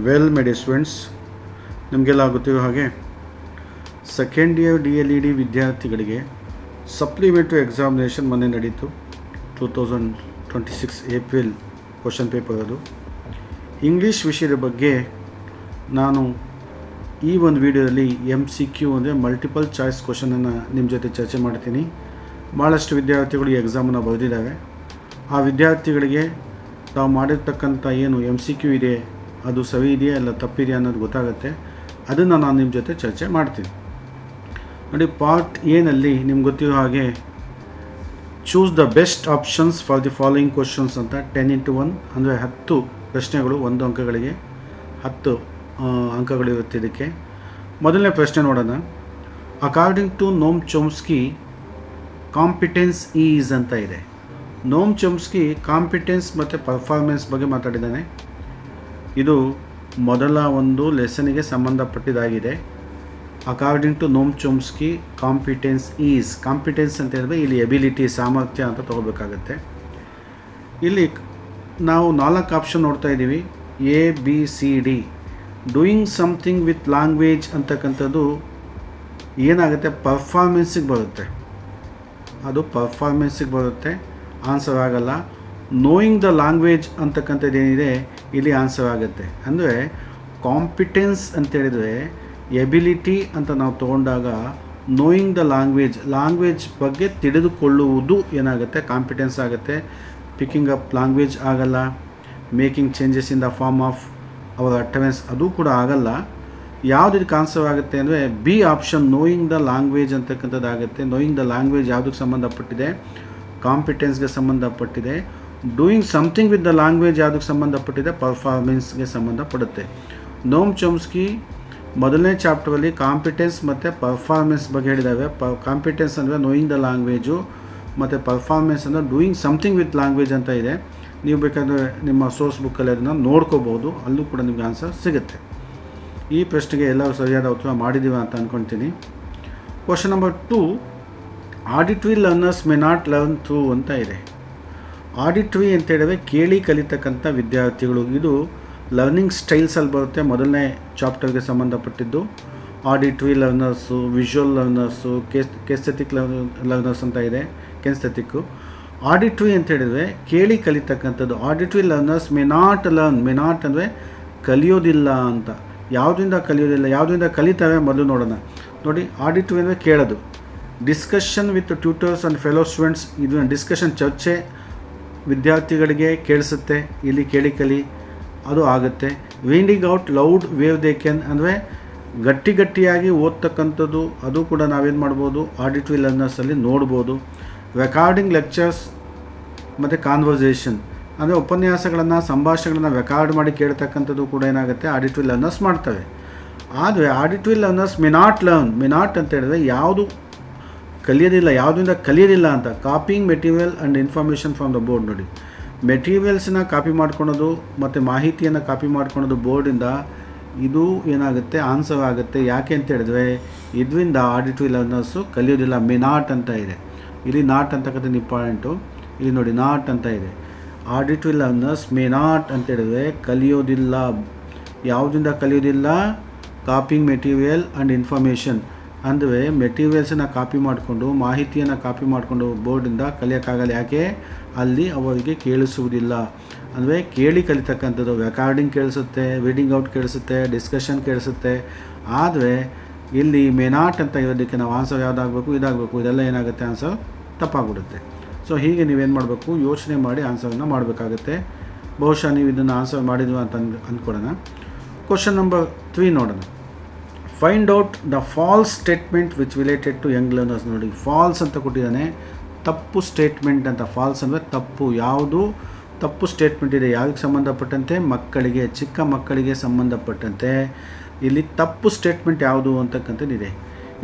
Well made students, ನಿಮಗೆಲ್ಲ ಗೊತ್ತಿರೋ ಹಾಗೆ ಸೆಕೆಂಡ್ ಇಯರ್ DLED ವಿದ್ಯಾರ್ಥಿಗಳಿಗೆ ಸಪ್ಲಿಮೆಂಟ್ರಿ ಎಕ್ಸಾಮಿನೇಷನ್ ಮೊನ್ನೆ ನಡೀತು. 2026 ಏಪ್ರಿಲ್ ಕ್ವಶನ್ ಪೇಪರ್ ಅದು. ಇಂಗ್ಲೀಷ್ ವಿಷಯದ ಬಗ್ಗೆ ನಾನು ಈ ಒಂದು ವಿಡಿಯೋದಲ್ಲಿ MCQ ಅಂದರೆ ಮಲ್ಟಿಪಲ್ ಚಾಯ್ಸ್ ಕ್ವಶನನ್ನು ನಿಮ್ಮ ಜೊತೆ ಚರ್ಚೆ ಮಾಡ್ತೀನಿ. ಭಾಳಷ್ಟು ವಿದ್ಯಾರ್ಥಿಗಳು ಈ ಎಕ್ಸಾಮನ್ನು ಬರೆದಿದ್ದಾರೆ. ಆ ವಿದ್ಯಾರ್ಥಿಗಳಿಗೆ ತಾವು ಮಾಡಿರ್ತಕ್ಕಂಥ ಏನು MCQ ಇದೆ ಅದು ಸರಿ ಇದೆಯಾ ಇಲ್ಲ ತಪ್ಪಿದೆಯಾ ಅನ್ನೋದು ಗೊತ್ತಾಗುತ್ತೆ. ಅದನ್ನು ನಾನು ನಿಮ್ಮ ಜೊತೆ ಚರ್ಚೆ ಮಾಡ್ತೀನಿ. ನೋಡಿ, ಪಾರ್ಟ್ ಎನಲ್ಲಿ ನಿಮ್ಗೆ ಗೊತ್ತಿರೋ ಹಾಗೆ choose the best options for the following questions ಅಂತ 10x1 ಅಂದರೆ 10 ಪ್ರಶ್ನೆಗಳು 1 ಅಂಕಗಳಿಗೆ 10 ಅಂಕಗಳಿರುತ್ತೆ. ಇದಕ್ಕೆ ಮೊದಲನೇ ಪ್ರಶ್ನೆ ನೋಡೋಣ. According to Noam Chomsky competence is ಅಂತ ಇದೆ. ನೋಮ್ ಚೋಮ್ಸ್ಕಿ ಕಾಂಪಿಟೆನ್ಸ್ ಮತ್ತು ಪರ್ಫಾರ್ಮೆನ್ಸ್ ಬಗ್ಗೆ ಮಾತಾಡಿದ್ದಾನೆ. ಇದು ಮೊದಲ ಒಂದು ಲೆಸನಿಗೆ ಸಂಬಂಧಪಟ್ಟಿದ್ದಾಗಿದೆ. According to Noam Chomsky competence is, competence ಅಂತ ಹೇಳಿದ್ರೆ ಇಲ್ಲಿ ಎಬಿಲಿಟಿ, ಸಾಮರ್ಥ್ಯ ಅಂತ ತೊಗೋಬೇಕಾಗತ್ತೆ. ಇಲ್ಲಿ ನಾವು 4 ಆಪ್ಷನ್ ನೋಡ್ತಾ ಇದ್ದೀವಿ, ABCD. Doing something with language ಅಂತಕ್ಕಂಥದ್ದು ಏನಾಗುತ್ತೆ, ಪರ್ಫಾರ್ಮೆನ್ಸಿಗೆ ಬರುತ್ತೆ. ಅದು ಪರ್ಫಾರ್ಮೆನ್ಸಿಗೆ ಬರುತ್ತೆ, ಆನ್ಸರ್ ಆಗಲ್ಲ. ನೋಯಿಂಗ್ ದ ಲ್ಯಾಂಗ್ವೇಜ್ ಅಂತಕ್ಕಂಥದ್ದು ಏನಿದೆ ಇಲ್ಲಿ ಆನ್ಸರ್ ಆಗುತ್ತೆ. ಅಂದರೆ ಕಾಂಪಿಟೆನ್ಸ್ ಅಂತೇಳಿದರೆ ಎಬಿಲಿಟಿ ಅಂತ ನಾವು ತೊಗೊಂಡಾಗ ನೋಯಿಂಗ್ ದ ಲ್ಯಾಂಗ್ವೇಜ್ ಬಗ್ಗೆ ತಿಳಿದುಕೊಳ್ಳುವುದು ಏನಾಗುತ್ತೆ, ಕಾಂಪಿಟೆನ್ಸ್ ಆಗುತ್ತೆ. ಪಿಕ್ಕಿಂಗ್ ಅಪ್ ಲ್ಯಾಂಗ್ವೇಜ್ ಆಗಲ್ಲ. Making changes in the form of our utterance ಅದು ಕೂಡ ಆಗಲ್ಲ. ಯಾವುದು ಇದಕ್ಕೆ ಆನ್ಸರ್ ಆಗುತ್ತೆ ಅಂದರೆ B option, knowing the language ಅಂತಕ್ಕಂಥದ್ದು ಆಗುತ್ತೆ. ನೋಯಿಂಗ್ ದ ಲ್ಯಾಂಗ್ವೇಜ್ ಯಾವುದಕ್ಕೆ ಸಂಬಂಧಪಟ್ಟಿದೆ, ಕಾಂಪಿಟೆನ್ಸ್ಗೆ ಸಂಬಂಧಪಟ್ಟಿದೆ. Doing something with the language ಯಾವುದಕ್ಕೆ ಸಂಬಂಧಪಟ್ಟಿದೆ, ಪರ್ಫಾರ್ಮೆನ್ಸ್ಗೆ ಸಂಬಂಧಪಡುತ್ತೆ. ನೋಮ್ ಚೋಮ್ಸ್ಕಿ ಮೊದಲನೇ ಚಾಪ್ಟರಲ್ಲಿ ಕಾಂಪಿಟೆನ್ಸ್ ಮತ್ತು ಪರ್ಫಾರ್ಮೆನ್ಸ್ ಬಗ್ಗೆ ಹೇಳಿದ್ದಾವೆ. ಕಾಂಪಿಟೆನ್ಸ್ ಅಂದರೆ ನೋಯಿಂಗ್ ದ ಲ್ಯಾಂಗ್ವೇಜು ಮತ್ತು ಪರ್ಫಾರ್ಮೆನ್ಸ್ ಅಂದರೆ ಡೂಯಿಂಗ್ ಸಮಥಿಂಗ್ ವಿತ್ ಲ್ಯಾಂಗ್ವೇಜ್ ಅಂತ ಇದೆ. ನೀವು ಬೇಕಾದರೆ ನಿಮ್ಮ ಸೋರ್ಸ್ ಬುಕ್ಕಲ್ಲಿ ಅದನ್ನು ನೋಡ್ಕೋಬೋದು, ಅಲ್ಲೂ ಕೂಡ ನಿಮಗೆ ಆನ್ಸರ್ ಸಿಗುತ್ತೆ. ಈ ಪ್ರಶ್ನೆಗೆ ಎಲ್ಲರೂ ಸರಿಯಾದ ಉತ್ತರ ಮಾಡಿದ್ದೀವಿ ಅಂತ ಅಂದ್ಕೊಳ್ತೀನಿ. Question number 2, auditory learners may not learn through ಅಂತ ಇದೆ. ಆಡಿಟ್ರಿ ಅಂತ ಹೇಳಿದ್ರೆ ಕೇಳಿ ಕಲಿತಕ್ಕಂಥ ವಿದ್ಯಾರ್ಥಿಗಳು. ಇದು ಲರ್ನಿಂಗ್ ಸ್ಟೈಲ್ಸಲ್ಲಿ ಬರುತ್ತೆ, ಮೊದಲನೇ ಚಾಪ್ಟರ್ಗೆ ಸಂಬಂಧಪಟ್ಟಿದ್ದು. Auditory learners, visual learners, kinesthetic learners ಅಂತ ಇದೆ, ಕೆಸ್ಥೆಟಿಕ್ಕು. ಆಡಿಟ್ರಿ ಅಂತ ಹೇಳಿದರೆ ಕೇಳಿ ಕಲಿತಕ್ಕಂಥದ್ದು. Auditory learners may not learn, may not ಅಂದರೆ ಕಲಿಯೋದಿಲ್ಲ ಅಂತ. ಯಾವುದರಿಂದ ಕಲಿಯೋದಿಲ್ಲ, ಯಾವುದರಿಂದ ಕಲಿತವೆ ಮೊದಲು ನೋಡೋಣ. ನೋಡಿ, ಆಡಿಟ್ರಿ ಅಂದರೆ ಕೇಳೋದು. Discussion with tutors and fellow students, ಇದು ಡಿಸ್ಕಷನ್, ಚರ್ಚೆ ವಿದ್ಯಾರ್ಥಿಗಳಿಗೆ ಕೇಳಿಸುತ್ತೆ, ಇಲ್ಲಿ ಕೇಳಿ ಕಲಿ ಅದು ಆಗುತ್ತೆ. Reading out loud wave they can ಅಂದರೆ ಗಟ್ಟಿಯಾಗಿ ಓದ್ತಕ್ಕಂಥದ್ದು, ಅದು ಕೂಡ ನಾವೇನು ಮಾಡ್ಬೋದು, ಆಡಿಟ್ರಿ ಲರ್ನರ್ಸಲ್ಲಿ ನೋಡ್ಬೋದು. ರೆಕಾರ್ಡಿಂಗ್ ಲೆಕ್ಚರ್ಸ್ ಮತ್ತು ಕಾನ್ವರ್ಸೇಷನ್ ಅಂದರೆ ಉಪನ್ಯಾಸಗಳನ್ನು, ಸಂಭಾಷಣೆಗಳನ್ನು ರೆಕಾರ್ಡ್ ಮಾಡಿ ಕೇಳ್ತಕ್ಕಂಥದ್ದು ಕೂಡ ಏನಾಗುತ್ತೆ, ಆಡಿಟ್ರಿ ಲರ್ನರ್ಸ್ ಮಾಡ್ತವೆ. ಆದರೆ auditory learners may not learn, may not ಅಂತ ಹೇಳಿದ್ರೆ ಯಾವುದು ಕಲಿಯೋದಿಲ್ಲ, ಯಾವುದರಿಂದ ಕಲಿಯೋದಿಲ್ಲ ಅಂತ. Copying material and information from the board. ನೋಡಿ, ಮೆಟೀರಿಯಲ್ಸನ್ನ ಕಾಪಿ ಮಾಡ್ಕೊಳೋದು ಮತ್ತು ಮಾಹಿತಿಯನ್ನು ಕಾಪಿ ಮಾಡ್ಕೊಳೋದು ಬೋರ್ಡಿಂದ, ಇದು ಏನಾಗುತ್ತೆ, ಆನ್ಸರ್ ಆಗುತ್ತೆ. ಯಾಕೆ ಅಂತ ಹೇಳಿದ್ರೆ ಇದರಿಂದ ಆಡಿಟ್ರಿ ಲರ್ನರ್ಸು ಕಲಿಯೋದಿಲ್ಲ. ಮೇ ನಾಟ್ ಅಂತ ಇದೆ, ಇಲ್ಲಿ ನಾಟ್ ಅಂತಕ್ಕಂಥದ್ದು ಇಂಪಾರ್ಟೆಂಟು. ಇಲ್ಲಿ ನೋಡಿ, ನಾಟ್ ಅಂತ ಇದೆ. ಆಡಿಟ್ರಿ ಲರ್ನರ್ಸ್ ಮೇ ನಾಟ್ ಅಂತ ಹೇಳಿದ್ರೆ ಕಲಿಯೋದಿಲ್ಲ. ಯಾವುದರಿಂದ ಕಲಿಯೋದಿಲ್ಲ, ಕಾಪಿಂಗ್ ಮೆಟೀರಿಯಲ್ ಆ್ಯಂಡ್ ಇನ್ಫಾರ್ಮೇಷನ್ ಅಂದರೆ ಮೆಟೀರಿಯಲ್ಸನ್ನು ಕಾಪಿ ಮಾಡಿಕೊಂಡು, ಮಾಹಿತಿಯನ್ನು ಕಾಪಿ ಮಾಡಿಕೊಂಡು ಬೋರ್ಡಿಂದ ಕಲಿಯೋಕ್ಕಾಗಲ್ಲ. ಯಾಕೆ, ಅಲ್ಲಿ ಅವರಿಗೆ ಕೇಳಿಸುವುದಿಲ್ಲ. ಅಂದರೆ ಕೇಳಿ ಕಲಿತಕ್ಕಂಥದ್ದು. ರೆಕಾರ್ಡಿಂಗ್ ಕೇಳಿಸುತ್ತೆ, ರೀಡಿಂಗ್ ಔಟ್ ಕೇಳಿಸುತ್ತೆ, ಡಿಸ್ಕಷನ್ ಕೇಳಿಸುತ್ತೆ. ಆದರೆ ಇಲ್ಲಿ ಮೇ ನಾಟ್ ಅಂತ ಇರೋದಕ್ಕೆ ನಾವು ಆನ್ಸರ್ ಯಾವುದಾಗಬೇಕು, ಇದಾಗಬೇಕು. ಇದೆಲ್ಲ ಏನಾಗುತ್ತೆ, ಆನ್ಸರ್ ತಪ್ಪಾಗ್ಬಿಡುತ್ತೆ. ಸೊ ಹೀಗೆ ನೀವೇನು ಮಾಡಬೇಕು, ಯೋಚನೆ ಮಾಡಿ ಆನ್ಸರನ್ನು ಮಾಡಬೇಕಾಗುತ್ತೆ. ಬಹುಶಃ ನೀವು ಇದನ್ನು ಆನ್ಸರ್ ಮಾಡಿದ್ವಿ ಅಂತ ಅಂದ್ಕೊಡೋಣ. ಕ್ವಶನ್ ನಂಬರ್ 3 ನೋಡೋಣ. Find out the false statement which related to young learners. ನೋಡಿ, ಫಾಲ್ಸ್ ಅಂತ ಕೊಟ್ಟಿದ್ದಾನೆ, ತಪ್ಪು ಸ್ಟೇಟ್ಮೆಂಟ್ ಅಂತ. ಫಾಲ್ಸ್ ಅಂದರೆ ತಪ್ಪು. ಯಾವುದು ತಪ್ಪು ಸ್ಟೇಟ್ಮೆಂಟ್ ಇದೆ, ಯಾವುದಕ್ಕೆ ಸಂಬಂಧಪಟ್ಟಂತೆ, ಮಕ್ಕಳಿಗೆ, ಚಿಕ್ಕ ಮಕ್ಕಳಿಗೆ ಸಂಬಂಧಪಟ್ಟಂತೆ ಇಲ್ಲಿ ತಪ್ಪು ಸ್ಟೇಟ್ಮೆಂಟ್ ಯಾವುದು ಅಂತಕ್ಕಂಥದ್ದಿದೆ.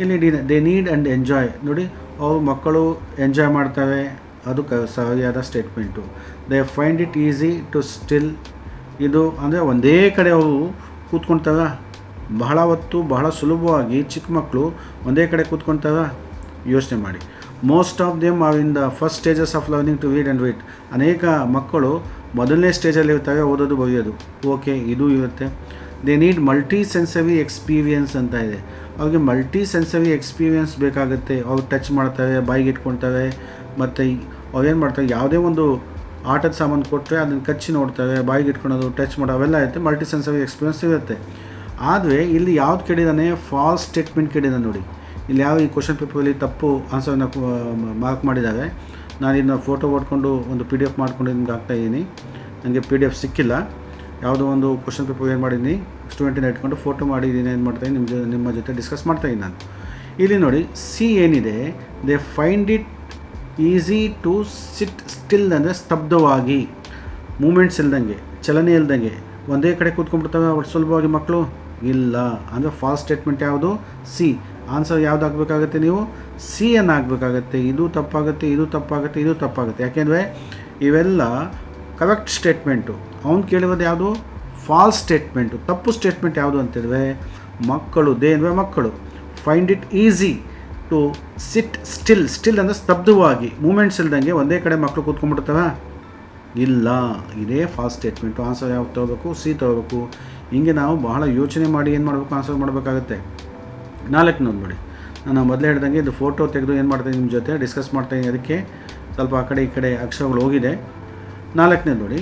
ಇಲ್ಲಿ ದೇ ನೀಡ್ ಆ್ಯಂಡ್ ಎಂಜಾಯ್. ನೋಡಿ, ಅವರು ಮಕ್ಕಳು ಎಂಜಾಯ್ ಮಾಡ್ತವೆ, ಅದು ಸರಿಯಾದ statement. They find it easy to still, ಇದು ಅಂದರೆ ಒಂದೇ ಕಡೆ ಅವರು ಕೂತ್ಕೊಳ್ತಾರ, ಬಹಳ ಹೊತ್ತು ಬಹಳ ಸುಲಭವಾಗಿ ಚಿಕ್ಕ ಮಕ್ಕಳು ಒಂದೇ ಕಡೆ ಕೂತ್ಕೊಳ್ತಾರ. ಯೋಚನೆ ಮಾಡಿ. Most of them are in the first stages of learning to read and write. ಅನೇಕ ಮಕ್ಕಳು ಮೊದಲನೇ ಸ್ಟೇಜಲ್ಲಿ ಇರ್ತವೆ, ಓದೋದು ಬರೆಯೋದು. ಓಕೆ, ಇದು ಇರುತ್ತೆ. They need multi sensory experience ಅಂತ ಇದೆ. ಅವ್ರಿಗೆ ಮಲ್ಟಿ ಸೆನ್ಸರಿ ಎಕ್ಸ್ಪೀರಿಯನ್ಸ್ ಬೇಕಾಗುತ್ತೆ. ಅವ್ರು ಟಚ್ ಮಾಡ್ತವೆ, ಬಾಯಿಗೆ ಇಟ್ಕೊಳ್ತವೆ, ಮತ್ತು ಅವ್ರೇನು ಮಾಡ್ತಾರೆ, ಯಾವುದೇ ಒಂದು ಆಟದ ಸಾಮಾನು ಕೊಟ್ಟರೆ ಅದನ್ನು ಕಚ್ಚಿ ನೋಡ್ತವೆ, ಬಾಯಿಗೆ ಇಟ್ಕೊಳೋದು, ಟಚ್ ಮಾಡೋದು ಅವೆಲ್ಲ ಇರುತ್ತೆ. ಮಲ್ಟಿ ಸೆನ್ಸರಿ ಎಕ್ಸ್ಪೀರಿಯನ್ಸ್ ಇರುತ್ತೆ. ಆದರೆ ಇಲ್ಲಿ ಯಾವ್ದು ಕೇಳಿದಾನೆ, ಫಾಲ್ಸ್ ಸ್ಟೇಟ್ಮೆಂಟ್ ಕೇಳಿದಾನೆ ನೋಡಿ. ಇಲ್ಲಿ ಯಾವ ಈ ಕ್ವಶನ್ ಪೇಪರಲ್ಲಿ ತಪ್ಪು ಆನ್ಸರ್ನ ಮಾರ್ಕ್ ಮಾಡಿದ್ದಾರೆ. ನಾನು ಇದನ್ನ ಫೋಟೋ ಓಡ್ಕೊಂಡು ಒಂದು PDF ಮಾಡ್ಕೊಂಡು ನಿಮ್ಗೆ ಹಾಕ್ತಾಯಿದ್ದೀನಿ. ನನಗೆ PDF ಸಿಕ್ಕಿಲ್ಲ. ಯಾವುದೋ ಒಂದು ಕ್ವಶನ್ ಪೇಪರ್ ಏನು ಮಾಡಿದ್ದೀನಿ, ಸ್ಟೂಡೆಂಟಿನ ಇಟ್ಕೊಂಡು ಫೋಟೋ ಮಾಡಿದ್ದೀನಿ, ಏನು ಮಾಡ್ತಾಯಿದ್ದೀನಿ ನಿಮ್ಮ ಜೊತೆ ಡಿಸ್ಕಸ್ ಮಾಡ್ತಾಯಿದ್ದೀನಿ ನಾನು. ಇಲ್ಲಿ ನೋಡಿ, ಸಿ ಏನಿದೆ, they find it easy to sit still ಅಂದರೆ ಸ್ತಬ್ಧವಾಗಿ, ಮೂಮೆಂಟ್ಸ್ ಇಲ್ದಂಗೆ, ಚಲನೆ ಇಲ್ದಂಗೆ ಒಂದೇ ಕಡೆ ಕೂತ್ಕೊಂಡ್ಬಿಡ್ತವೆ ಅವ್ರು ಸುಲಭವಾಗಿ ಮಕ್ಕಳು. ಇಲ್ಲ ಅಂದರೆ ಫಾಲ್ಸ್ ಸ್ಟೇಟ್ಮೆಂಟ್ ಯಾವುದು, ಸಿ. ಆನ್ಸರ್ ಯಾವ್ದು ಹಾಕಬೇಕಾಗತ್ತೆ, ನೀವು ಸಿ ಅನ್ನು ಹಾಕಬೇಕಾಗತ್ತೆ. ಇದು ತಪ್ಪಾಗುತ್ತೆ, ಇದು ತಪ್ಪಾಗುತ್ತೆ, ಇದು ತಪ್ಪಾಗುತ್ತೆ. ಯಾಕೆಂದರೆ ಇವೆಲ್ಲ ಕರೆಕ್ಟ್ ಸ್ಟೇಟ್ಮೆಂಟು. ಅವ್ನು ಕೇಳಿರೋದು ಯಾವುದು, ಫಾಲ್ಸ್ ಸ್ಟೇಟ್ಮೆಂಟು. ತಪ್ಪು ಸ್ಟೇಟ್ಮೆಂಟ್ ಯಾವುದು ಅಂತೇಳಿದ್ರೆ ಮಕ್ಕಳು, ದೇ ಅಂದರೆ ಮಕ್ಕಳು, find it easy to sit still. Still ಅಂದರೆ ಸ್ತಬ್ಧವಾಗಿ, ಮೂಮೆಂಟ್ಸ್ ಇಲ್ದಂಗೆ ಒಂದೇ ಕಡೆ ಮಕ್ಕಳು ಕೂತ್ಕೊಂಡ್ಬಿಡ್ತವೆ. ಇಲ್ಲ, ಇದೇ ಫಾಲ್ಸ್ ಸ್ಟೇಟ್ಮೆಂಟು. ಆನ್ಸರ್ ಯಾವ್ದು ತೊಗೋಬೇಕು, ಸಿ ತೊಗೋಬೇಕು. ಹಿಂಗೆ ನಾವು ಬಹಳ ಯೋಚನೆ ಮಾಡಿ ಏನು ಮಾಡಬೇಕು, ಆನ್ಸರ್ ಮಾಡಬೇಕಾಗತ್ತೆ. 4ನೇದು ನೋಡಿ, ನಾನು ಮೊದಲೇ ಹೇಳ್ದಂಗೆ ಇದು ಫೋಟೋ ತೆಗೆದು ಏನು ಮಾಡ್ತಾಯಿದ್ದೀನಿ ನಿಮ್ಮ ಜೊತೆ ಡಿಸ್ಕಸ್ ಮಾಡ್ತಾಯಿದ್ದೀನಿ. ಅದಕ್ಕೆ ಸ್ವಲ್ಪ ಆ ಕಡೆ ಈ ಕಡೆ ಅಕ್ಷರಗಳು ಹೋಗಿದೆ. 4ನೇದು ನೋಡಿ,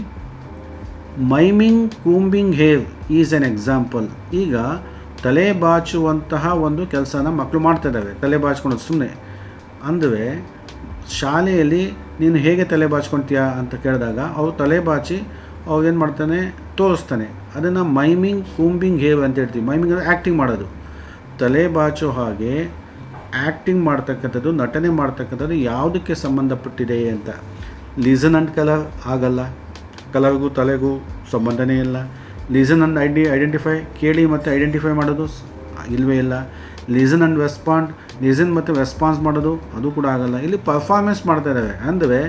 miming combing hair is an example. ಈಗ ತಲೆ ಬಾಚುವಂತಹ ಒಂದು ಕೆಲಸನ ಮಕ್ಕಳು ಮಾಡ್ತಾಯಿದ್ದಾವೆ. ತಲೆ ಬಾಚ್ಕೊಳೋದು ಸುಮ್ಮನೆ ಅಂದರೆ ಶಾಲೆಯಲ್ಲಿ ನೀನು ಹೇಗೆ ತಲೆ ಬಾಚ್ಕೊಳ್ತೀಯಾ ಅಂತ ಕೇಳಿದಾಗ ಅವ್ರು ತಲೆ ಬಾಚಿ ಅವ್ರು ಏನು ಮಾಡ್ತಾನೆ, ತೋರಿಸ್ತಾನೆ. ಅದನ್ನು ಮೈಮಿಂಗ್ ಕೂಂಬಿಂಗ್ ಹೇವ್ ಅಂತ ಹೇಳ್ತೀವಿ. ಮೈಮಿಂಗ್ ಅಂದರೆ ಆ್ಯಕ್ಟಿಂಗ್ ಮಾಡೋದು. ತಲೆ ಬಾಚೋ ಹಾಗೆ ಆ್ಯಕ್ಟಿಂಗ್ ಮಾಡ್ತಕ್ಕಂಥದ್ದು, ನಟನೆ ಮಾಡ್ತಕ್ಕಂಥದ್ದು ಯಾವುದಕ್ಕೆ ಸಂಬಂಧಪಟ್ಟಿದೆ ಅಂತ. ಲಿಸನ್ ಆ್ಯಂಡ್ ಕಲರ್ ಆಗಲ್ಲ, ಕಲರ್ಗೂ ತಲೆಗೂ ಸಂಬಂಧನೇ ಇಲ್ಲ. ಲಿಸನ್ ಆ್ಯಂಡ್ ಐಡೆಂಟಿಫೈ, ಕೇಳಿ ಮತ್ತು ಐಡೆಂಟಿಫೈ ಮಾಡೋದು ಇಲ್ಲವೇ ಇಲ್ಲ. ಲಿಸನ್ ಆ್ಯಂಡ್ ರೆಸ್ಪಾಂಡ್, ಲಿಸನ್ ಮತ್ತು ರೆಸ್ಪಾನ್ಸ್ ಮಾಡೋದು ಅದು ಕೂಡ ಆಗಲ್ಲ. ಇಲ್ಲಿ ಪರ್ಫಾರ್ಮೆನ್ಸ್ ಮಾಡ್ತಾ ಇದ್ದಾವೆ. ಅಂದರೆ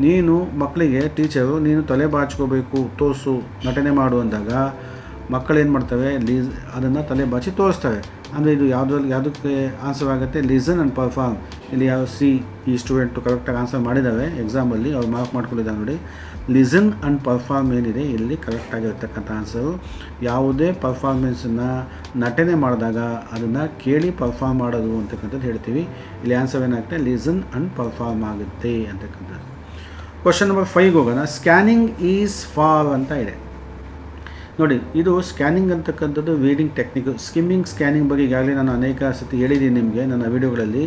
ನೀನು ಮಕ್ಕಳಿಗೆ ಟೀಚರು ನೀನು ತಲೆ ಬಾಚ್ಕೋಬೇಕು, ತೋರಿಸು, ನಟನೆ ಮಾಡು ಅಂದಾಗ ಮಕ್ಕಳು ಏನು ಮಾಡ್ತವೆ, ಅದನ್ನು ತಲೆ ಬಾಚಿ ತೋರಿಸ್ತವೆ. ಅಂದರೆ ಇದು ಯಾವುದಕ್ಕೆ ಆನ್ಸರ್ ಆಗುತ್ತೆ, ಲಿಸನ್ ಆ್ಯಂಡ್ ಪರ್ಫಾರ್ಮ್. ಇಲ್ಲಿ ಯಾವ ಸಿ ಈ ಸ್ಟೂಡೆಂಟು ಕರೆಕ್ಟಾಗಿ ಆನ್ಸರ್ ಮಾಡಿದ್ದಾವೆ ಎಕ್ಸಾಮಲ್ಲಿ, ಅವ್ರು ಮಾರ್ಕ್ ಮಾಡ್ಕೊಂಡಿದ್ದಾರೆ ನೋಡಿ. ಲಿಸನ್ ಆ್ಯಂಡ್ ಪರ್ಫಾರ್ಮ್ ಏನಿದೆ ಇಲ್ಲಿ ಕರೆಕ್ಟಾಗಿರ್ತಕ್ಕಂಥ ಆನ್ಸರು. ಯಾವುದೇ ಪರ್ಫಾರ್ಮೆನ್ಸನ್ನು ನಟನೆ ಮಾಡಿದಾಗ ಅದನ್ನು ಕೇಳಿ ಪರ್ಫಾರ್ಮ್ ಮಾಡೋದು ಅಂತಕ್ಕಂಥದ್ದು ಹೇಳ್ತೀವಿ. ಇಲ್ಲಿ ಆನ್ಸರ್ ಏನಾಗುತ್ತೆ, ಲಿಸನ್ ಆ್ಯಂಡ್ ಪರ್ಫಾರ್ಮ್ ಆಗುತ್ತೆ ಅಂತಕ್ಕಂಥದ್ದು. ಕ್ವಶನ್ ನಂಬರ್ 5 ಹೋಗೋಣ. ಸ್ಕ್ಯಾನಿಂಗ್ ಈಸ್ ಫಾರ್ ಅಂತ ಇದೆ ನೋಡಿ. ಇದು ಸ್ಕ್ಯಾನಿಂಗ್ ಅಂತಕ್ಕಂಥದ್ದು ರೀಡಿಂಗ್ ಟೆಕ್ನಿಕ್. ಸ್ಕಿಮ್ಮಿಂಗ್ ಸ್ಕ್ಯಾನಿಂಗ್ ಬಗ್ಗೆ ಈಗಾಗಲೇ ನಾನು ಅನೇಕ ಸತಿ ಹೇಳಿದ್ದೀನಿ ನಿಮಗೆ ನನ್ನ ವಿಡಿಯೋಗಳಲ್ಲಿ.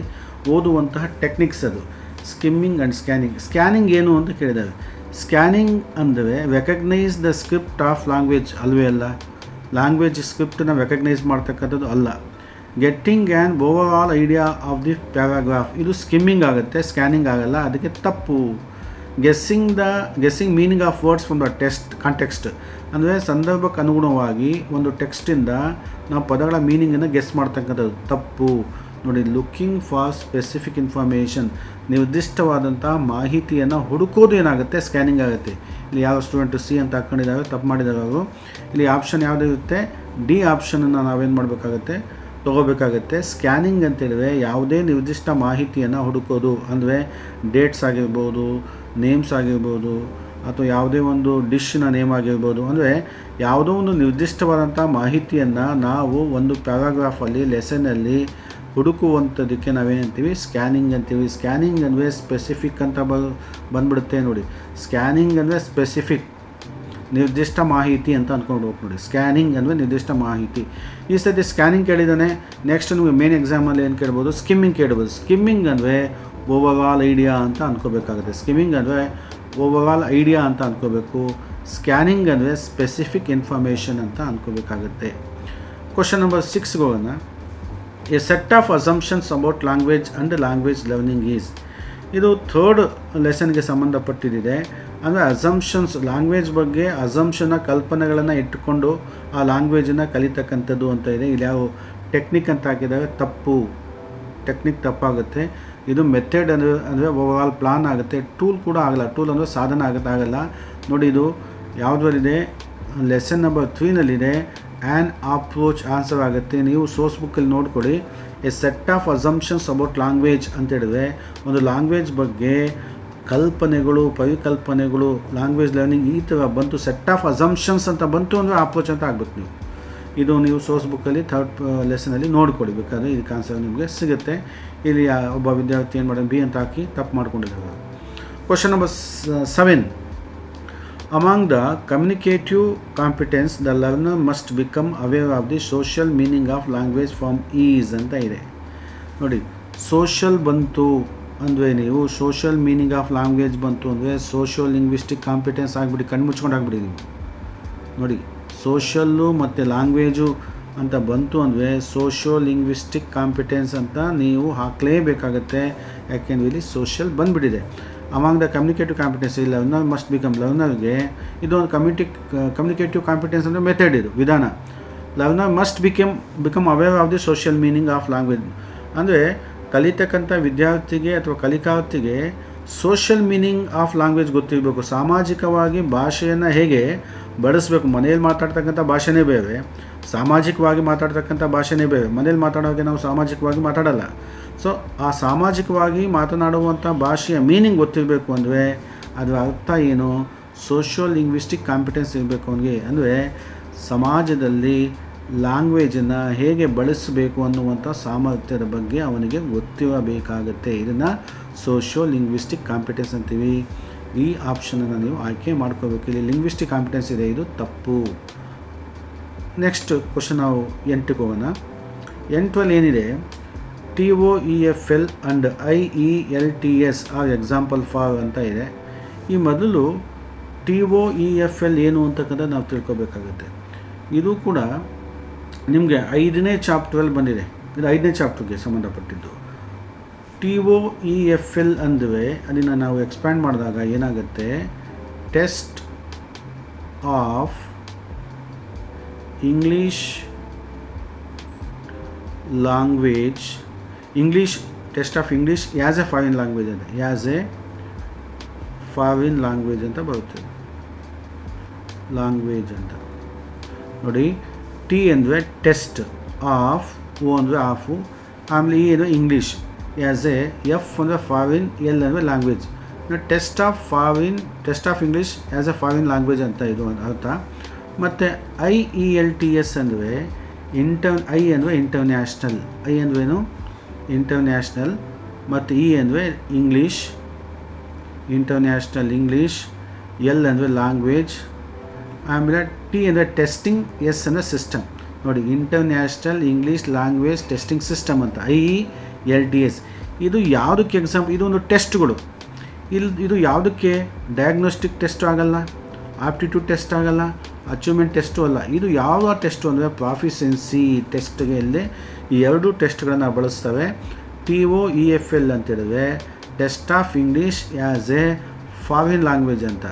ಓದುವಂತಹ ಟೆಕ್ನಿಕ್ಸ್ ಅದು ಸ್ಕಿಮ್ಮಿಂಗ್ ಆ್ಯಂಡ್ ಸ್ಕ್ಯಾನಿಂಗ್. ಸ್ಕ್ಯಾನಿಂಗ್ ಏನು ಅಂತ ಕೇಳಿದ್ದಾರೆ. ಸ್ಕ್ಯಾನಿಂಗ್ ಅಂದರೆ recognise the script of language ಅಲ್ವೇ ಅಲ್ಲ. ಲ್ಯಾಂಗ್ವೇಜ್ ಸ್ಕ್ರಿಪ್ಟನ್ನು ರೆಕಗ್ನೈಸ್ ಮಾಡ್ತಕ್ಕಂಥದ್ದು ಅಲ್ಲ. Getting an over all idea of the paragraph, ಇದು ಸ್ಕಿಮ್ಮಿಂಗ್ ಆಗುತ್ತೆ, ಸ್ಕ್ಯಾನಿಂಗ್ ಆಗಲ್ಲ. ಅದಕ್ಕೆ ತಪ್ಪು. Guessing meaning of words from the context, ಅಂದರೆ ಸಂದರ್ಭಕ್ಕೆ ಅನುಗುಣವಾಗಿ ಒಂದು ಟೆಕ್ಸ್ಟಿಂದ ನಾವು ಪದಗಳ ಮೀನಿಂಗನ್ನು ಗೆಸ್ ಮಾಡ್ತಕ್ಕಂಥದ್ದು ತಪ್ಪು. ನೋಡಿ, ಲುಕ್ಕಿಂಗ್ ಫಾರ್ ಸ್ಪೆಸಿಫಿಕ್ ಇನ್ಫಾರ್ಮೇಷನ್, ನಿರ್ದಿಷ್ಟವಾದಂಥ ಮಾಹಿತಿಯನ್ನು ಹುಡುಕೋದು ಏನಾಗುತ್ತೆ, ಸ್ಕ್ಯಾನಿಂಗ್ ಆಗುತ್ತೆ. ಇಲ್ಲಿ ಯಾವ ಸ್ಟೂಡೆಂಟು ಸಿ ಅಂತ ಹಾಕ್ಕೊಂಡಿದ್ದಾರೆ, ತಪ್ಪು ಮಾಡಿದ್ದಾರೆ ಅವರು. ಇಲ್ಲಿ ಆಪ್ಷನ್ ಯಾವುದಿರುತ್ತೆ, ಡಿ ಆಪ್ಷನನ್ನು ನಾವೇನು ಮಾಡಬೇಕಾಗತ್ತೆ, ತೊಗೋಬೇಕಾಗತ್ತೆ. ಸ್ಕ್ಯಾನಿಂಗ್ ಅಂತೇಳಿದ್ರೆ ಯಾವುದೇ ನಿರ್ದಿಷ್ಟ ಮಾಹಿತಿಯನ್ನು ಹುಡುಕೋದು, ಅಂದರೆ ಡೇಟ್ಸ್ ಆಗಿರ್ಬೋದು, ನೇಮ್ಸ್ ಆಗಿರ್ಬೋದು, ಅಥವಾ ಯಾವುದೇ ಒಂದು ಡಿಶ್ನ ನೇಮ್ ಆಗಿರ್ಬೋದು. ಅಂದರೆ ಯಾವುದೋ ಒಂದು ನಿರ್ದಿಷ್ಟವಾದಂಥ ಮಾಹಿತಿಯನ್ನು ನಾವು ಒಂದು ಪ್ಯಾರಾಗ್ರಾಫಲ್ಲಿ, ಲೆಸನಲ್ಲಿ ಹುಡುಕುವಂಥದ್ದಕ್ಕೆ ನಾವೇನಂತೀವಿ, ಸ್ಕ್ಯಾನಿಂಗ್ ಅಂತೀವಿ. ಸ್ಕ್ಯಾನಿಂಗ್ ಅಂದರೆ ಸ್ಪೆಸಿಫಿಕ್ ಅಂತ ಬಂದ್ಬಿಡುತ್ತೆ ನೋಡಿ. ಸ್ಕ್ಯಾನಿಂಗ್ ಅಂದರೆ ಸ್ಪೆಸಿಫಿಕ್, ನಿರ್ದಿಷ್ಟ ಮಾಹಿತಿ ಅಂತ ಅಂದ್ಕೊಂಡು ಹೋಗಿ ನೋಡಿ. ಸ್ಕ್ಯಾನಿಂಗ್ ಅಂದರೆ ನಿರ್ದಿಷ್ಟ ಮಾಹಿತಿ. ಈ ಸತಿ ಸ್ಕ್ಯಾನಿಂಗ್ ಕೇಳಿದ್ದಾನೆ. ನೆಕ್ಸ್ಟ್ ನಿಮಗೆ ಮೇನ್ ಎಕ್ಸಾಮಲ್ಲಿ ಏನು ಕೇಳ್ಬೋದು, ಸ್ಕಿಮ್ಮಿಂಗ್ ಕೇಳ್ಬೋದು. ಸ್ಕಿಮ್ಮಿಂಗ್ ಅಂದರೆ ಓವರ್ ಆಲ್ ಐಡಿಯಾ ಅಂತ ಅಂದ್ಕೋಬೇಕಾಗುತ್ತೆ. ಸ್ಕಿಮ್ಮಿಂಗ್ ಅಂದರೆ ಓವರ್ ಆಲ್ ಐಡಿಯಾ ಅಂತ ಅಂದ್ಕೋಬೇಕು. ಸ್ಕ್ಯಾನಿಂಗ್ ಅಂದರೆ ಸ್ಪೆಸಿಫಿಕ್ ಇನ್ಫಾರ್ಮೇಷನ್ ಅಂತ ಅಂದ್ಕೋಬೇಕಾಗುತ್ತೆ. ಕ್ವಶನ್ ನಂಬರ್ 6 ಹೋಗೋಣ. A set of assumptions about language and language learning is, ಇದು 3rd ಲೆಸನ್ಗೆ ಸಂಬಂಧಪಟ್ಟಿದೆ. ಅಂದರೆ ಅಸಂಪ್ಷನ್ಸ್, ಲ್ಯಾಂಗ್ವೇಜ್ ಬಗ್ಗೆ ಅಸಂಪ್ಷನ್ನ ಕಲ್ಪನೆಗಳನ್ನು ಇಟ್ಟುಕೊಂಡು ಆ ಲ್ಯಾಂಗ್ವೇಜನ್ನು ಕಲಿತಕ್ಕಂಥದ್ದು ಅಂತ ಇದೆ. ಇಲ್ಲಿ ಯಾವ ಟೆಕ್ನಿಕ್ ಅಂತ ಹಾಕಿದಾಗ ತಪ್ಪು, ಟೆಕ್ನಿಕ್ ತಪ್ಪಾಗುತ್ತೆ. ಇದು ಮೆಥಡ್ ಅಂದರೆ ಓವರ್ ಆಲ್ ಪ್ಲಾನ್ ಆಗುತ್ತೆ. ಟೂಲ್ ಕೂಡ ಆಗಲ್ಲ. ಟೂಲ್ ಅಂದರೆ ಸಾಧನ ಆಗಲ್ಲ ನೋಡಿ. ಇದು ಯಾವುದರಲ್ಲಿದೆ, ಲೆಸನ್ ನಂಬರ್ 3ನಲ್ಲಿದೆ. ಆ್ಯನ್ ಅಪ್ರೋಚ್ ಆನ್ಸರ್ ಆಗುತ್ತೆ. ನೀವು ಸೋರ್ಸ್ ಬುಕ್ಕಲ್ಲಿ ನೋಡ್ಕೊಳ್ಳಿ. A set of assumptions about language ಅಂತ ಹೇಳಿದ್ರೆ ಒಂದು ಲ್ಯಾಂಗ್ವೇಜ್ ಬಗ್ಗೆ ಕಲ್ಪನೆಗಳು, ಪರಿಕಲ್ಪನೆಗಳು, ಲ್ಯಾಂಗ್ವೇಜ್ ಲರ್ನಿಂಗ್ ಈ ಥರ ಬಂತು. ಸೆಟ್ ಆಫ್ ಅಸಂಪ್ಷನ್ಸ್ ಅಂತ ಬಂತು ಅಂದರೆ ಅಪ್ರೋಚ್ ಅಂತ ಆಗ್ಬೇಕು ನೀವು. ಇದು ನೀವು ಸೋರ್ಸ್ ಬುಕ್ಕಲ್ಲಿ ಥರ್ಡ್ ಲೆಸನಲ್ಲಿ ನೋಡಿಕೊಡಿ, ಬೇಕಾದರೆ ಇದಕ್ಕೆ ಆನ್ಸರ್ ನಿಮಗೆ ಸಿಗುತ್ತೆ. ಇಲ್ಲಿ ಒಬ್ಬ ವಿದ್ಯಾರ್ಥಿ ಏನು ಮಾಡೋದು, ಬಿ ಅಂತ ಹಾಕಿ ತಪ್ಪು ಮಾಡ್ಕೊಂಡಿದ್ದಾರೆ. Question number 7. Among the communicative competence the learner must become aware of the social meaning of language from is ಅಂತ ಇದೆ. ನೋಡಿ, ಸೋಷಲ್ ಬಂತು ಅಂದರೆ ನೀವು ಸೋಷಲ್ ಮೀನಿಂಗ್ ಆಫ್ ಲ್ಯಾಂಗ್ವೇಜ್ ಬಂತು ಅಂದರೆ ಸೋಷಿಯಲ್ ಲಿಂಗ್ವಿಸ್ಟಿಕ್ ಕಾಂಪಿಟೆನ್ಸ್ ಆಗಿಬಿಟ್ಟು ಕಣ್ಣು ಮುಚ್ಕೊಂಡು ಆಗಿಬಿಡಿ ನೀವು. ನೋಡಿ, ಸೋಷಲ್ಲು ಮತ್ತು ಲ್ಯಾಂಗ್ವೇಜು ಅಂತ ಬಂತು ಅಂದರೆ ಸೋಷಿಯೋ ಲಿಂಗ್ವಿಸ್ಟಿಕ್ ಕಾಂಪಿಟೆನ್ಸ್ ಅಂತ ನೀವು ಹಾಕಲೇಬೇಕಾಗತ್ತೆ. ಯಾಕೆಂದರೆ ಇಲ್ಲಿ ಸೋಷಿಯಲ್ ಬಂದುಬಿಟ್ಟಿದೆ. ಅಮಾಂಗ್ ದ ಕಮ್ಯುನಿಕೇಟಿವ್ ಕಾಂಪಿಟೆನ್ಸ್ ಈ ಲರ್ನರ್ ಮಸ್ಟ್ ಬಿಕಮ್, ಲರ್ನರ್ಗೆ ಇದೊಂದು ಕಮ್ಯುನಿಕೇಟಿವ್ ಕಾಂಪಿಟೆನ್ಸ್ ಅಂದರೆ ಮೆಥಡ್, ಇದು ವಿಧಾನ. Learner must become aware of the social meaning of language ಅಂದರೆ ಕಲಿತಕ್ಕಂಥ ವಿದ್ಯಾರ್ಥಿಗೆ ಅಥವಾ ಕಲಿಕಾರ್ಥಿಗೆ ಸೋಷಿಯಲ್ ಮೀನಿಂಗ್ ಆಫ್ ಲ್ಯಾಂಗ್ವೇಜ್ ಗೊತ್ತಿರಬೇಕು. ಸಾಮಾಜಿಕವಾಗಿ ಭಾಷೆಯನ್ನು ಹೇಗೆ ಬಳಸಬೇಕು, ಮನೆಯಲ್ಲಿ ಮಾತಾಡ್ತಕ್ಕಂಥ ಭಾಷೆನೇ ಬೇರೆ, ಸಾಮಾಜಿಕವಾಗಿ ಮಾತಾಡ್ತಕ್ಕಂಥ ಭಾಷೆನೇ ಬೇರೆ. ಮನೇಲಿ ಮಾತಾಡೋಕ್ಕೆ ನಾವು ಸಾಮಾಜಿಕವಾಗಿ ಮಾತಾಡಲ್ಲ. ಸೊ ಆ ಸಾಮಾಜಿಕವಾಗಿ ಮಾತನಾಡುವಂಥ ಭಾಷೆಯ ಮೀನಿಂಗ್ ಗೊತ್ತಿರಬೇಕು ಅಂದರೆ ಅದರ ಅರ್ಥ ಏನು, ಸೋಷಿಯೋ ಲಿಂಗ್ವಿಸ್ಟಿಕ್ ಕಾಂಪಿಟೆನ್ಸ್ ಇರಬೇಕು ಅವನಿಗೆ. ಅಂದರೆ ಸಮಾಜದಲ್ಲಿ ಲ್ಯಾಂಗ್ವೇಜನ್ನು ಹೇಗೆ ಬಳಸಬೇಕು ಅನ್ನುವಂಥ ಸಾಮರ್ಥ್ಯದ ಬಗ್ಗೆ ಅವನಿಗೆ ಗೊತ್ತಿರಬೇಕಾಗತ್ತೆ. ಇದನ್ನು ಸೋಷಿಯೋ ಲಿಂಗ್ವಿಸ್ಟಿಕ್ ಕಾಂಪಿಟೆನ್ಸ್ ಅಂತೀವಿ. ಈ ಆಪ್ಷನನ್ನು ನೀವು ಆಯ್ಕೆ ಮಾಡ್ಕೋಬೇಕು. ಇಲ್ಲಿ ಲಿಂಗ್ವಿಸ್ಟಿಕ್ ಕಾಂಪಿಟೆನ್ಸ್ ಇದೆ, ಇದು ತಪ್ಪು. ನೆಕ್ಸ್ಟ್ ಕ್ವಶನ್ ನಾವು 8ಕ್ಕೆ ಹೋಗೋಣ. 8ರಲ್ಲಿ ಏನಿದೆ, TOEFL and IELTS R example for ಅಂತ ಇದೆ. ಈ ಮೊದಲು TOEFL ಏನು ಅಂತಕ್ಕಂಥ ನಾವು ತಿಳ್ಕೊಬೇಕಾಗುತ್ತೆ. ಇದು ಕೂಡ ನಿಮಗೆ 5ನೇ ಚಾಪ್ಟ್ರಲ್ಲಿ ಬಂದಿದೆ. ಇದು 5ನೇ ಚಾಪ್ಟರ್ಗೆ ಸಂಬಂಧಪಟ್ಟಿದ್ದು. TOEFL ಅಂದರೆ ಅದನ್ನು ನಾವು ಎಕ್ಸ್ಪ್ಯಾಂಡ್ ಮಾಡಿದಾಗ ಏನಾಗುತ್ತೆ, test of English language, test of English as A foreign language ಅಂತ, ಆ್ಯಸ್ ಎ ಫಾರಿನ್ ಲ್ಯಾಂಗ್ವೇಜ್ ಅಂತ ಬರುತ್ತೆ. ಲ್ಯಾಂಗ್ವೇಜ್ ಅಂತ ನೋಡಿ, ಟಿ ಅಂದರೆ ಟೆಸ್ಟ್ ಆಫ್, ಓ ಅಂದರೆ ಆಫು, ಆಮೇಲೆ ಇ ಅಂದರೆ ಇಂಗ್ಲೀಷ್, ಆ್ಯಸ್ ಎ, ಎಫ್ ಅಂದರೆ ಫಾರಿನ್, ಎಲ್ ಅಂದರೆ language. Test of English as A foreign language ಅಂತ ಇದು ಅರ್ಥ. ಮತ್ತು IELTS ಅಂದರೆ ಐ ಅಂದರೆ ಇಂಟರ್ನ್ಯಾಷನಲ್, ಐ ಅಂದ್ರೇನು ಇಂಟರ್ನ್ಯಾಷನಲ್, ಮತ್ತು ಇ ಅಂದರೆ ಇಂಗ್ಲೀಷ್, ಇಂಟರ್ನ್ಯಾಷನಲ್ ಇಂಗ್ಲೀಷ್, ಎಲ್ ಅಂದರೆ ಲ್ಯಾಂಗ್ವೇಜ್, ಆಮೇಲೆ ಟಿ ಅಂದರೆ ಟೆಸ್ಟಿಂಗ್, ಎಸ್ ಅಂದರೆ ಸಿಸ್ಟಮ್. ನೋಡಿ, international English language testing system ಅಂತ IELTS. ಇದು ಯಾವುದಕ್ಕೆ ಎಕ್ಸಾಂಪಲ್, ಇದೊಂದು ಟೆಸ್ಟ್ಗಳು. ಇದು ಯಾವುದಕ್ಕೆ, ಡಯಾಗ್ನೋಸ್ಟಿಕ್ ಟೆಸ್ಟು ಆಗಲ್ಲ, ಆಪ್ಟಿಟ್ಯೂಡ್ ಟೆಸ್ಟ್ ಆಗಲ್ಲ, ಅಚೀವ್ಮೆಂಟ್ ಟೆಸ್ಟು ಅಲ್ಲ. ಇದು ಯಾವ ಟೆಸ್ಟು ಅಂದರೆ ಪ್ರಾಫಿಷಿಯನ್ಸಿ ಟೆಸ್ಟ್ಗೆ ಇಲ್ಲಿ ಈ ಎರಡೂ ಟೆಸ್ಟ್ಗಳನ್ನು ಬಳಸ್ತವೆ. TOEFL ಅಂತೇಳಿದ್ರೆ test of English as A foreign language ಅಂತ.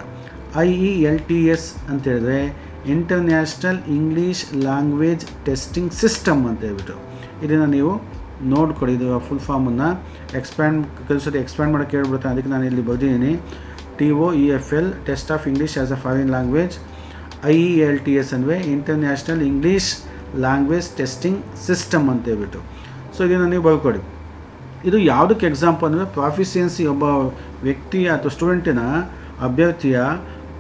IELTS ಅಂತೇಳಿದ್ರೆ international English language testing system ಅಂತ ಹೇಳ್ಬಿಟ್ಟು. ಇದನ್ನು ನೀವು ನೋಡ್ಕೊಡಿ. ಇದು ಫುಲ್ ಫಾರ್ಮನ್ನು ಎಕ್ಸ್ಪ್ಯಾಂಡ್ ಮಾಡೋಕ್ಕೆ ಹೇಳ್ಬಿಡುತ್ತೆ. ಅದಕ್ಕೆ ನಾನು ಇಲ್ಲಿ ಬರ್ದಿದ್ದೀನಿ. TOEFL test of English as A foreign language, IELTS ಅಂದರೆ international English language testing system ಅಂತ ಹೇಳ್ಬಿಟ್ಟು. ಸೊ ಇದನ್ನು ನೀವು ಬರ್ಕೊಡಿ. ಇದು ಯಾವುದಕ್ಕೆ ಎಕ್ಸಾಂಪಲ್ ಅಂದರೆ ಪ್ರಾಫಿಷಿಯನ್ಸಿ, ಒಬ್ಬ ವ್ಯಕ್ತಿಯ ಅಥವಾ ಸ್ಟೂಡೆಂಟಿನ ಅಭ್ಯರ್ಥಿಯ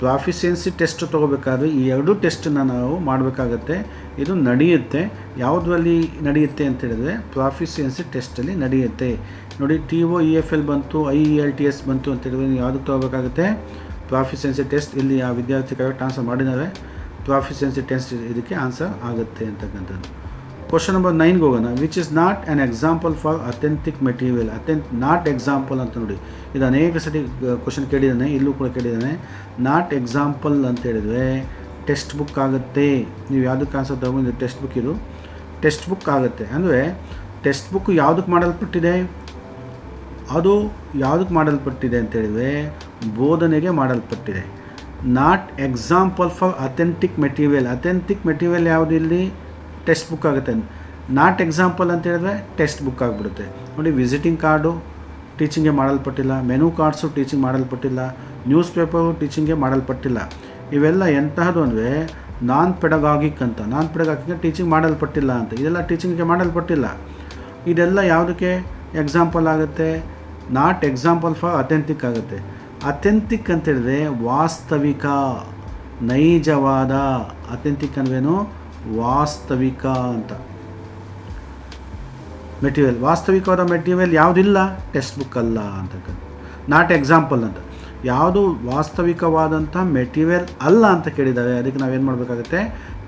ಪ್ರಾಫಿಷಿಯನ್ಸಿ ಟೆಸ್ಟ್ ತೊಗೋಬೇಕಾದ್ರೆ ಈ ಎರಡೂ ಟೆಸ್ಟನ್ನು ನಾವು ಮಾಡಬೇಕಾಗತ್ತೆ. ಇದು ನಡೆಯುತ್ತೆ. ಯಾವುದರಲ್ಲಿ ನಡೆಯುತ್ತೆ ಅಂತ ಹೇಳಿದ್ರೆ ಪ್ರಾಫಿಷಿಯನ್ಸಿ ಟೆಸ್ಟಲ್ಲಿ ನಡೆಯುತ್ತೆ. ನೋಡಿ, TOEFL ಬಂತು, IELTS ಬಂತು ಅಂತ ಹೇಳಿದ್ರೆ ನೀವು ಯಾವುದಕ್ಕೆ ತೊಗೋಬೇಕಾಗುತ್ತೆ, ಪ್ರಾಫಿಷಿಯನ್ಸಿ ಟೆಸ್ಟ್. ಇಲ್ಲಿ ಆ ವಿದ್ಯಾರ್ಥಿ ಕರೆಕ್ಟ್ ಆನ್ಸರ್ ಮಾಡಿದ್ದಾರೆ, ಪ್ರಾಫಿಷಿಯನ್ಸಿ ಟೆಸ್ಟ್ ಇದಕ್ಕೆ ಆನ್ಸರ್ ಆಗುತ್ತೆ ಅಂತಕ್ಕಂಥದ್ದು. ಕ್ವಶನ್ ನಂಬರ್ 9ಗೆ ಹೋಗೋಣ. Which is not an example for authentic material. Not example ಅಂತ ನೋಡಿ, ಇದು ಅನೇಕ ಸತಿ ಕ್ವಶನ್ ಕೇಳಿದ್ದಾನೆ, ಇಲ್ಲೂ ಕೂಡ ಕೇಳಿದ್ದಾನೆ. ನಾಟ್ ಎಕ್ಸಾಂಪಲ್ ಅಂತ ಹೇಳಿದರೆ ಟೆಕ್ಸ್ಟ್ ಬುಕ್ ಆಗುತ್ತೆ. ನೀವು ಯಾವುದಕ್ಕೆ ಆನ್ಸರ್ ತಗೊಂಡು ಟೆಕ್ಸ್ಟ್ ಬುಕ್, ಇದು ಟೆಕ್ಸ್ಟ್ ಬುಕ್ ಆಗುತ್ತೆ. ಅಂದರೆ ಟೆಕ್ಸ್ಟ್ ಬುಕ್ ಯಾವುದಕ್ಕೆ ಮಾಡಲ್ಪಟ್ಟಿದೆ, ಅದು ಯಾವುದಕ್ಕೆ ಮಾಡಲ್ಪಟ್ಟಿದೆ ಅಂತ ಹೇಳಿದರೆ ಬೋಧನೆಗೆ ಮಾಡಲ್ಪಟ್ಟಿದೆ. Not example for authentic material. Authentic material ಯಾವುದು ಇಲ್ಲಿ, ಟೆಕ್ಸ್ಟ್ ಬುಕ್ ಆಗುತ್ತೆ. ನಾಟ್ ಎಕ್ಸಾಂಪಲ್ ಅಂತ ಹೇಳಿದ್ರೆ ಟೆಕ್ಸ್ಟ್ ಬುಕ್ ಆಗಿಬಿಡುತ್ತೆ. ನೋಡಿ, ವಿಸಿಟಿಂಗ್ ಕಾರ್ಡು ಟೀಚಿಂಗ್ಗೆ ಮಾಡಲ್ಪಟ್ಟಿಲ್ಲ, ಮೆನು ಕಾರ್ಡ್ಸು ಟೀಚಿಂಗ್ ಮಾಡಲ್ಪಟ್ಟಿಲ್ಲ, ನ್ಯೂಸ್ ಪೇಪರು ಟೀಚಿಂಗ್ಗೆ ಮಾಡಲ್ಪಟ್ಟಿಲ್ಲ. ಇವೆಲ್ಲ ಎಂತಹದ್ದು ಅಂದರೆ ನಾನ್ ಪೆಡಗಾಗಿಕ್ ಅಂತ. ನಾನ್ ಪೆಡಗಾಗಿಕ್ ಟೀಚಿಂಗ್ ಮಾಡಲ್ಪಟ್ಟಿಲ್ಲ ಅಂತ. ಇದೆಲ್ಲ ಟೀಚಿಂಗ್ಗೆ ಮಾಡಲ್ಪಟ್ಟಿಲ್ಲ. ಇದೆಲ್ಲ ಯಾವುದಕ್ಕೆ ಎಕ್ಸಾಂಪಲ್ ಆಗುತ್ತೆ, ನಾಟ್ ಎಕ್ಸಾಂಪಲ್ ಫಾರ್ ಅಥೆಂಟಿಕ್ ಆಗುತ್ತೆ. ಅಥೆಂಟಿಕ್ ಅಂತೇಳಿದ್ರೆ ವಾಸ್ತವಿಕ, ನೈಜವಾದ. ಅಥೆಂಟಿಕ್ ಅಂದ್ರೇನು, ವಾಸ್ತವಿಕ ಅಂತ. ಮೆಟೀರಿಯಲ್, ವಾಸ್ತವಿಕವಾದ ಮೆಟೀರಿಯಲ್ ಯಾವುದಿಲ್ಲ, ಟೆಕ್ಸ್ಟ್ ಬುಕ್ ಅಲ್ಲ ಅಂತಕ್ಕಂಥ. ನಾಟ್ ಎಕ್ಸಾಂಪಲ್ ಅಂತ, ಯಾವುದು ವಾಸ್ತವಿಕವಾದಂಥ ಮೆಟೀರಿಯಲ್ ಅಲ್ಲ ಅಂತ ಕೇಳಿದ್ದಾರೆ, ಅದಕ್ಕೆ ನಾವೇನು ಮಾಡಬೇಕಾಗುತ್ತೆ,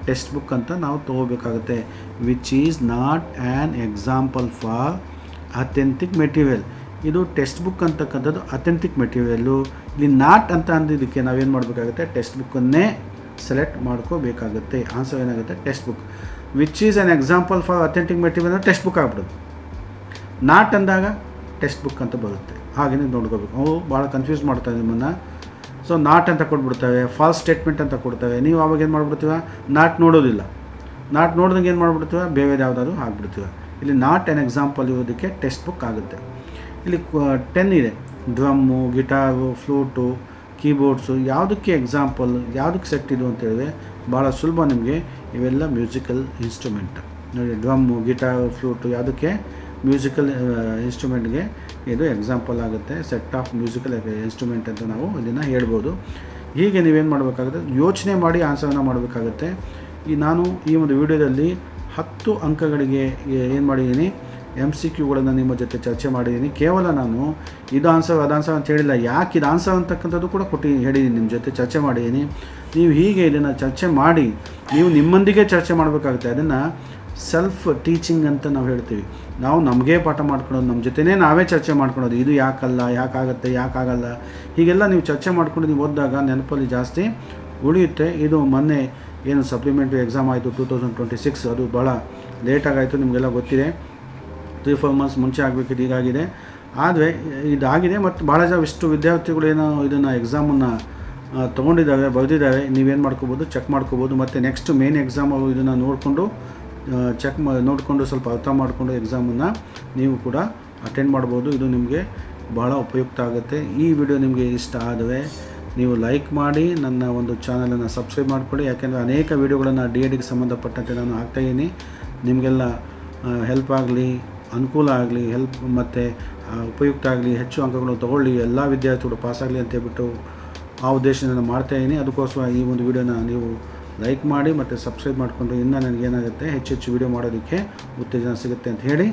ಟೆಕ್ಸ್ಟ್ ಬುಕ್ ಅಂತ ನಾವು ತೊಗೋಬೇಕಾಗುತ್ತೆ. Which is not an example for authentic material. ಇದು ಟೆಕ್ಸ್ಟ್ ಬುಕ್ ಅಂತಕ್ಕಂಥದ್ದು ಅಥೆಂಟಿಕ್ ಮೆಟೀರಿಯಲ್ಲು. ಇಲ್ಲಿ ನಾಟ್ ಅಂತ ಅಂದಿದ್ದಕ್ಕೆ ನಾವೇನು ಮಾಡಬೇಕಾಗುತ್ತೆ, ಟೆಕ್ಸ್ಟ್ ಬುಕ್ಕನ್ನೇ ಸೆಲೆಕ್ಟ್ ಮಾಡ್ಕೋಬೇಕಾಗುತ್ತೆ. ಆನ್ಸರ್ ಏನಾಗುತ್ತೆ, textbook. Which is an example for authentic material ಅಂದರೆ ಟೆಕ್ಸ್ಟ್ ಬುಕ್ ಆಗ್ಬಿಡೋದು. ನಾಟ್ ಅಂದಾಗ ಟೆಕ್ಸ್ಟ್ ಬುಕ್ ಅಂತ ಬರುತ್ತೆ. ಹಾಗೆ ನೀವು ನೋಡ್ಕೋಬೇಕು. ಅವು ಭಾಳ ಕನ್ಫ್ಯೂಸ್ ಮಾಡ್ತಾರೆ ನಿಮ್ಮನ್ನು. ಸೊ ನಾಟ್ ಅಂತ ಕೊಟ್ಬಿಡ್ತವೆ, ಫಾಲ್ಸ್ ಸ್ಟೇಟ್ಮೆಂಟ್ ಅಂತ ಕೊಡ್ತವೆ. ನೀವು ಅವಾಗ ಏನು ಮಾಡ್ಬಿಡ್ತೀವ, ನಾಟ್ ನೋಡೋದಿಲ್ಲ. ನಾಟ್ ನೋಡ್ದಂಗೆ ಏನು ಮಾಡ್ಬಿಡ್ತೀವ, ಬೇರೆ ಯಾವುದಾದ್ರು ಹಾಕ್ಬಿಡ್ತೀವ. ಇಲ್ಲಿ ನಾಟ್ ಆ್ಯನ್ ಎಕ್ಸಾಂಪಲ್ ಇರೋದಕ್ಕೆ ಟೆಕ್ಸ್ಟ್ ಬುಕ್ ಆಗುತ್ತೆ. ಇಲ್ಲಿ 10 ಇದೆ. ಡ್ರಮ್ಮು, ಗಿಟಾರು, ಫ್ಲೂಟು, ಕೀಬೋರ್ಡ್ಸು ಯಾವುದಕ್ಕೆ ಎಕ್ಸಾಂಪಲ್, ಯಾವುದಕ್ಕೆ ಸೆಟ್ ಇದು ಅಂತ ಹೇಳಿದ್ರೆ ಭಾಳ ಸುಲಭ ನಿಮಗೆ. ಇವೆಲ್ಲ ಮ್ಯೂಸಿಕಲ್ ಇನ್ಸ್ಟ್ರೂಮೆಂಟ್ ನೋಡಿ. ಡ್ರಮ್ಮು, ಗಿಟಾರು, ಫ್ಲೂಟು ಯಾವುದಕ್ಕೆ, ಮ್ಯೂಸಿಕಲ್ ಇನ್ಸ್ಟ್ರೂಮೆಂಟ್ಗೆ ಇದು ಎಕ್ಸಾಂಪಲ್ ಆಗುತ್ತೆ. ಸೆಟ್ ಆಫ್ ಮ್ಯೂಸಿಕಲ್ ಇನ್ಸ್ಟ್ರೂಮೆಂಟ್ ಅಂತ ನಾವು ಇದನ್ನು ಹೇಳ್ಬೋದು. ಹೀಗೆ ನೀವೇನು ಮಾಡಬೇಕಾಗುತ್ತೆ, ಯೋಚನೆ ಮಾಡಿ ಆನ್ಸರನ್ನು ಮಾಡಬೇಕಾಗುತ್ತೆ. ನಾನು ಈ ಒಂದು ವಿಡಿಯೋದಲ್ಲಿ 10 ಅಂಕಗಳಿಗೆ ಏನು ಮಾಡಿದ್ದೀನಿ, MCQಗಳನ್ನು ನಿಮ್ಮ ಜೊತೆ ಚರ್ಚೆ ಮಾಡಿದ್ದೀನಿ. ಕೇವಲ ನಾನು ಇದು ಆನ್ಸರ್ ಅದು ಆನ್ಸರ್ ಅಂತ ಹೇಳಿಲ್ಲ, ಯಾಕೆ ಇದು ಆನ್ಸರ್ ಅಂತಕ್ಕಂಥದ್ದು ಕೂಡ ಹೇಳಿದ್ದೀನಿ, ನಿಮ್ಮ ಜೊತೆ ಚರ್ಚೆ ಮಾಡಿದ್ದೀನಿ. ನೀವು ಹೀಗೆ ಇದನ್ನು ಚರ್ಚೆ ಮಾಡಿ ನೀವು ನಿಮ್ಮೊಂದಿಗೆ ಚರ್ಚೆ ಮಾಡಬೇಕಾಗುತ್ತೆ. ಅದನ್ನು ಸೆಲ್ಫ್ ಟೀಚಿಂಗ್ ಅಂತ ನಾವು ಹೇಳ್ತೀವಿ. ನಾವು ನಮಗೇ ಪಾಠ ಮಾಡ್ಕೊಳೋದು, ನಮ್ಮ ಜೊತೆನೇ ನಾವೇ ಚರ್ಚೆ ಮಾಡ್ಕೊಳೋದು. ಇದು ಯಾಕಲ್ಲ, ಯಾಕಾಗುತ್ತೆ, ಯಾಕಾಗಲ್ಲ, ಹೀಗೆಲ್ಲ ನೀವು ಚರ್ಚೆ ಮಾಡ್ಕೊಂಡು ನೀವು ಓದಿದಾಗ ನೆನಪಲ್ಲಿ ಜಾಸ್ತಿ ಉಳಿಯುತ್ತೆ. ಇದು ಮೊನ್ನೆ ಏನು ಸಪ್ಲಿಮೆಂಟ್ರಿ ಎಕ್ಸಾಮ್ ಆಯಿತು 2026, ಅದು ಭಾಳ ಲೇಟಾಗಾಯಿತು, ನಿಮಗೆಲ್ಲ ಗೊತ್ತಿದೆ. 3-4 ಮಂತ್ಸ್ ಮುಂಚೆ ಆಗಬೇಕಿದ್ದು ಹೀಗಾಗಿದೆ. ಆದರೆ ಇದಾಗಿದೆ. ಮತ್ತು ಭಾಳ ಇಷ್ಟು ವಿದ್ಯಾರ್ಥಿಗಳು ಏನೋ ಇದನ್ನು ಎಕ್ಸಾಮನ್ನು ತೊಗೊಂಡಿದ್ದಾವೆ, ಬರೆದಿದ್ದಾವೆ. ನೀವೇನು ಮಾಡ್ಕೋಬೋದು, ಚೆಕ್ ಮಾಡ್ಕೋಬೋದು. ಮತ್ತು ನೆಕ್ಸ್ಟ್ ಮೇನ್ ಎಕ್ಸಾಮ್ ಅವರು ಇದನ್ನು ನೋಡಿಕೊಂಡು ನೋಡಿಕೊಂಡು ಸ್ವಲ್ಪ ಅರ್ಥ ಮಾಡಿಕೊಂಡು ಎಕ್ಸಾಮನ್ನು ನೀವು ಕೂಡ ಅಟೆಂಡ್ ಮಾಡ್ಬೋದು. ಇದು ನಿಮಗೆ ಭಾಳ ಉಪಯುಕ್ತ ಆಗುತ್ತೆ. ಈ ವಿಡಿಯೋ ನಿಮಗೆ ಇಷ್ಟ ಆದರೆ ನೀವು ಲೈಕ್ ಮಾಡಿ, ನನ್ನ ಒಂದು ಚಾನಲನ್ನು ಸಬ್ಸ್ಕ್ರೈಬ್ ಮಾಡಿಕೊಳ್ಳಿ. ಯಾಕೆಂದರೆ ಅನೇಕ ವಿಡಿಯೋಗಳನ್ನು DEDಗೆ ಸಂಬಂಧಪಟ್ಟಂತೆ ನಾನು ಹಾಕ್ತಾಯಿದ್ದೀನಿ. ನಿಮಗೆಲ್ಲ ಹೆಲ್ಪ್ ಆಗಲಿ, ಅನುಕೂಲ ಆಗಲಿ, ಮತ್ತು ಉಪಯುಕ್ತ ಆಗಲಿ, ಹೆಚ್ಚು ಅಂಕಗಳು ತೊಗೊಳ್ಳಿ, ಎಲ್ಲ ವಿದ್ಯಾರ್ಥಿಗಳು ಪಾಸಾಗಲಿ ಅಂತ ಹೇಳ್ಬಿಟ್ಟು ಆ ಉದ್ದೇಶದಿಂದ ನಾನು ಮಾಡ್ತಾಯಿದ್ದೀನಿ. ಅದಕ್ಕೋಸ್ಕರ ಈ ಒಂದು ವಿಡಿಯೋನ ನೀವು ಲೈಕ್ ಮಾಡಿ ಮತ್ತು ಸಬ್ಸ್ಕ್ರೈಬ್ ಮಾಡಿಕೊಂಡು ಇನ್ನೂ ನನಗೇನಾಗುತ್ತೆ ಹೆಚ್ಚು ವಿಡಿಯೋ ಮಾಡೋದಕ್ಕೆ ಉತ್ತೇಜನ ಸಿಗುತ್ತೆ ಅಂತ ಹೇಳಿ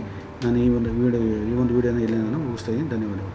ನಾನು ಈ ಒಂದು ವಿಡಿಯೋನ ಇಲ್ಲೇ ನಾನು ಮುಗಿಸ್ತಾಯಿದ್ದೀನಿ. ಧನ್ಯವಾದಗಳು.